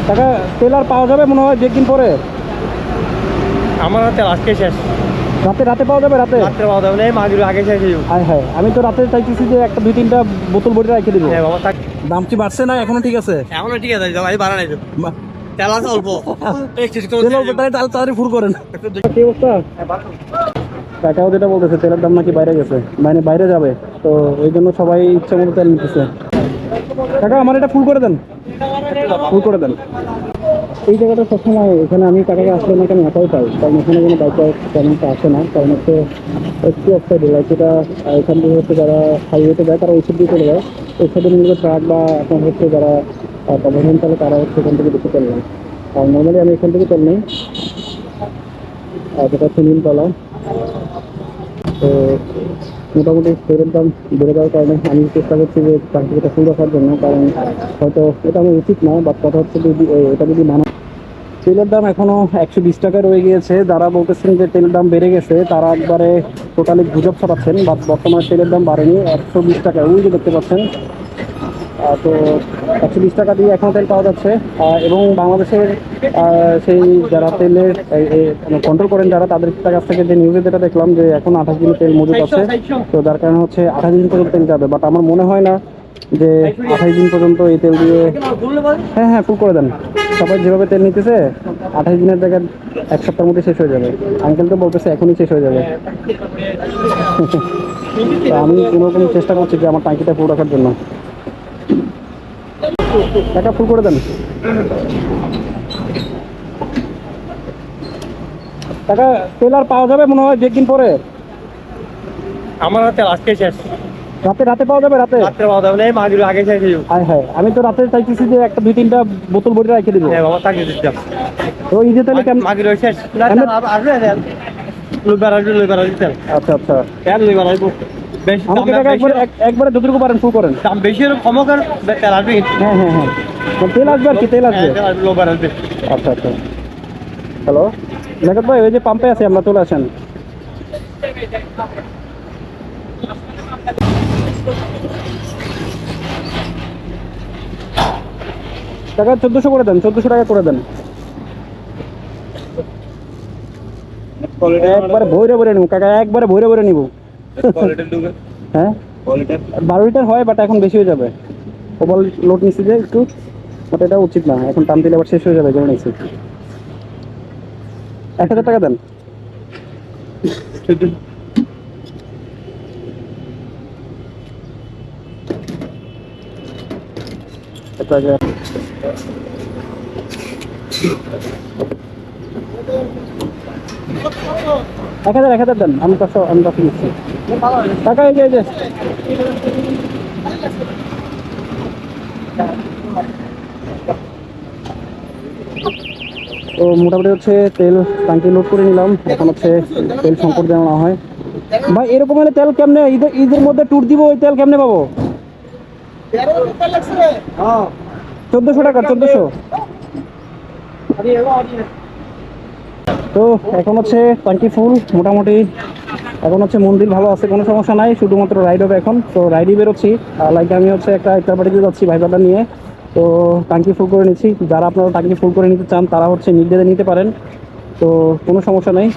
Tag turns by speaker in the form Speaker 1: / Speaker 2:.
Speaker 1: টাকা তেল আর পাওয়া যাবে মনে হয় 2 দিন পরে।
Speaker 2: আমার হাতে আজকে শেষ।
Speaker 1: রাতে রাতে পাওয়া যাবে রাতে?
Speaker 2: রাত্রে পাওয়া যাবে না, এই মাগরিব আগে শেষ হয়ে যাবে।
Speaker 1: হ্যাঁ হ্যাঁ, আমি তো রাতে চাইতেছি যে একটা 2-3টা বোতল ভরে রেখে দিব।
Speaker 2: হ্যাঁ বাবা থাক।
Speaker 1: দাম কি বাড়ছে না এখনো ঠিক আছে?
Speaker 2: এখনো ঠিক আছে, ভাই বাড়া নাই তো। তেল আছে অল্প।
Speaker 1: তেল অল্প, তাহলে তাড়াতাড়ি ফুল করেন। কি অবস্থা? কাকাও যেটা বলতেছে তেলের দাম নাকি বাইরে গেছে, মানে বাইরে যাবে, তো ওই জন্য সবাই ইচ্ছা মতো তেল নিতেছে। কাকা আমার এটা ফুল করে দেন, ফুল করে দেন। এই জায়গাটা সবসময় এখানে আমি কাকাকে আসলে না কেন একাই পাই, কারণ এখানে কোনো বাইক তেমনটা আসে না, কারণ হচ্ছে একটু অফসাইডে লাইক এটা এখান থেকে হচ্ছে যারা হাইওয়েতে যায় তারা ওই সাইড দিয়ে চলে যায়, ওই সাইডে মূলত ট্রাক বা আপনার হচ্ছে যারা কমার্শিয়াল চালে তারা হচ্ছে এখান থেকে বেশি তেল নেয়। আর নর্মালি আমি এখান থেকে তেল নেই, যেটা হচ্ছে নীলতলা। তো মোটামুটি তেলের দাম বেড়ে যাওয়ার কারণে আমি চেষ্টা করছি যে ট্রাফিকটা ফুল রাখার জন্য, কারণ হয়তো এটা আমার উচিত না, বাট কথা হচ্ছে যদি এটা যদি মানা। তেলের দাম এখনো 120 টাকা রয়ে গিয়েছে। যারা বলতেছেন যে তেলের দাম বেড়ে গেছে তারা একবারে টোটালি গুজব ছড়াচ্ছেন, বাট বর্তমানে তেলের দাম বাড়েনি, 120 টাকা ওই যে দেখতে পাচ্ছেন। তো 120 টাকা দিয়ে এখনও তেল পাওয়া যাচ্ছে। এবং বাংলাদেশের সেই যারা তেলের কন্ট্রোল করেন যারা, তাদের কাছ থেকে যে নিউজে যেটা দেখলাম যে এখন 28 দিন তেল মজুত আছে, তো যার কারণে হচ্ছে 28 দিন পর্যন্ত তেল যাবে। বাট আমার মনে হয় না যে 28 দিন পর্যন্ত এই তেল দিয়ে। হ্যাঁ হ্যাঁ, ফুল করে দেন। সবাই যেভাবে তেল নিতেছে 28 দিনের জায়গায় 1 সপ্তাহের মধ্যে শেষ হয়ে যাবে। আঙ্কেল তো বলতেছে এখনই শেষ হয়ে যাবে। তো আমি কোনোরকম চেষ্টা করছি যে আমার ট্যাঙ্কিটা ফুল রাখার জন্য। টাকা ফুল করে দেন। টাকা তেল আর পাওয়া যাবে মনে হয় 2 দিন পরে।
Speaker 2: আমার হাতে আজকে শেষ।
Speaker 1: রাতে রাতে পাওয়া যাবে রাতে?
Speaker 2: রাত্রে পাওয়া যাবে না, এই মাগরিব আগে শেষ হয়ে যাবে।
Speaker 1: হ্যাঁ হ্যাঁ, আমি তো রাতে চাইতেছি যে একটা 2-3টা বোতল ভরে রেখে দিব।
Speaker 2: হ্যাঁ বাবা থাক দিচ্ছিলাম।
Speaker 1: তো এই যে তাহলে কেমন?
Speaker 2: মাগরিব শেষ। না আসবে তেল। লুইবার আসবে, লুইবার আসবে তেল।
Speaker 1: আচ্ছা আচ্ছা,
Speaker 2: তেল লুইবার আসবে। বেশি
Speaker 1: আমাকে টাকা একবারে যতটুকু পারেন ফুল করেন।
Speaker 2: দাম বেশি হলে ক্ষমকার তেল আসবে।
Speaker 1: হ্যাঁ হ্যাঁ হ্যাঁ, তো তেল আসবে আর কি, তেল আসবে।
Speaker 2: তেল আসবে, লুইবার আসবে।
Speaker 1: আচ্ছা আচ্ছা। হ্যালো লেখত ভাই, ওই যে পাম্পে আছে, আমরা চলে আসেন। টাকা 1400 করে দেন, 1400 টাকা করে দেন। একবারে ভরে ভরে নিব কাকা, একবারে ভরে ভরে নিব। হ্যাঁ 12 লিটার হয়, বাট এখন বেশি হয়ে যাবে। ওভার লোড নিচ্ছি যে একটু, বাট এটা উচিত না, এখন টান দিলে আবার শেষ হয়ে যাবে যেমন নিচ্ছি। 1000 টাকা দেন। টাকা 1000 দেন, আমি কাছে নিচ্ছি টাকা। এই যে তো মোটামুটি হচ্ছে তেল ট্যাঙ্কি লোড করে নিলাম, এখন হচ্ছে তেল সংকট যেন না হয়। ভাই এরকম হলে তেল কেমনে, ঈদের মধ্যে ট্যুর দিব, ওই তেল কেমনে পাবো? 1400 টাকা, 1400। তো এখন হচ্ছে ট্যাঙ্কি ফুল মোটামুটি। এখন হচ্ছে মন্দির ভালো আছে, কোনো সমস্যা নাই, শুধুমাত্র রাইড হবে এখন। তো রাইডই বেরোচ্ছি, লাইক আমি হচ্ছে একটা ইফতার পার্টিতে যাচ্ছি ভাইবাটা নিয়ে। তো ট্যাঙ্কি ফুল করে নিচ্ছি। যারা আপনারা ট্যাঙ্কি ফুল করে নিতে চান তারা হচ্ছে নির্দ্বিধায় নিতে পারেন, তো কোনো সমস্যা নেই।